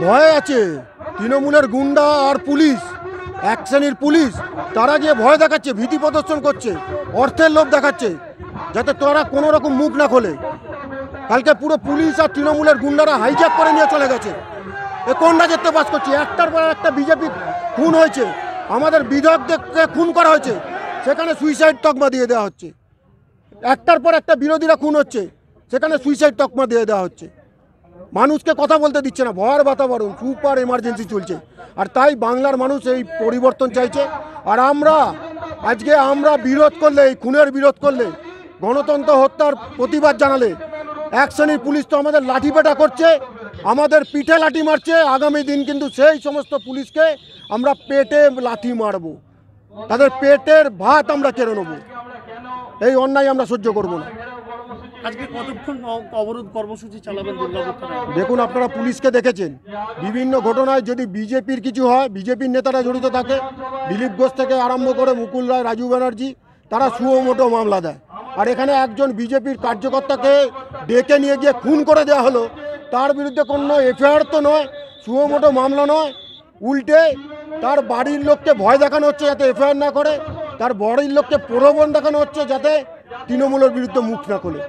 ভয় আছে। তৃণমূলের গুন্ডা আর পুলিশ, এক শ্রেণীর পুলিশ, তারা গিয়ে ভয় দেখাচ্ছে, ভীতি প্রদর্শন করছে, অর্থের লোভ দেখাচ্ছে, যাতে তোরা কোনো রকম মুখ না খোলে। কালকে পুরো পুলিশ আর তৃণমূলের গুন্ডারা হাইজ্যাক করে নিয়ে চলে গেছে। এ কোন রাজ্যে বাস করছে? একটার পর একটা বিজেপি খুন হয়েছে, আমাদের বিধায়কদেরকে খুন করা হয়েছে, সেখানে সুইসাইড তকমা দিয়ে দেওয়া হচ্ছে। একটার পর একটা বিরোধীরা খুন হচ্ছে, সেখানে সুইসাইড তকমা দিয়ে দেওয়া হচ্ছে। মানুষকে কথা বলতে দিচ্ছে না, ভয়ের বাতাবরণ, সুপার এমার্জেন্সি চলছে। আর তাই বাংলার মানুষ এই পরিবর্তন চাইছে। আর আজকে আমরা বিরোধ করলে, এই খুনের বিরোধ করলে, গণতন্ত্র হত্যার প্রতিবাদ জানালে, এক শ্রেণীর পুলিশ তো আমাদের লাঠিপেটা করছে, আমাদের পিঠে লাঠি মারছে। আগামী দিন কিন্তু সেই সমস্ত পুলিশকে আমরা পেটে লাঠি মারব, তাদের পেটের ভাত আমরা কেড়ে নেব। এই অন্যায় আমরা সহ্য করব না। আজকে কতক্ষণ অবরোধ কর্মসূচি চালাবেন দুর্গাপুর থানায়? দেখুন, আপনারা পুলিশকে দেখেছেন, বিভিন্ন ঘটনায় যদি বিজেপির কিছু হয়, বিজেপির নেতারা জড়িত থাকে, দিলীপ ঘোষ থেকে আরম্ভ করে মুকুল রায়, রাজু ব্যানার্জি, তারা সুমোটো মামলা দেয়। আর এখানে একজন বিজেপির কার্যকর্তাকে ডেকে নিয়ে গিয়ে খুন করে দেওয়া হলো, তার বিরুদ্ধে কোনো এফআইআর তো নয়, সুমোটো মামলা নয়, উল্টে তার বাড়ির লোককে ভয় দেখানো হচ্ছে যাতে এফআইআর না করে, তার বাড়ির লোককে প্রলোভন দেখানো হচ্ছে যাতে তৃণমূলের বিরুদ্ধে মুখ না খোলে।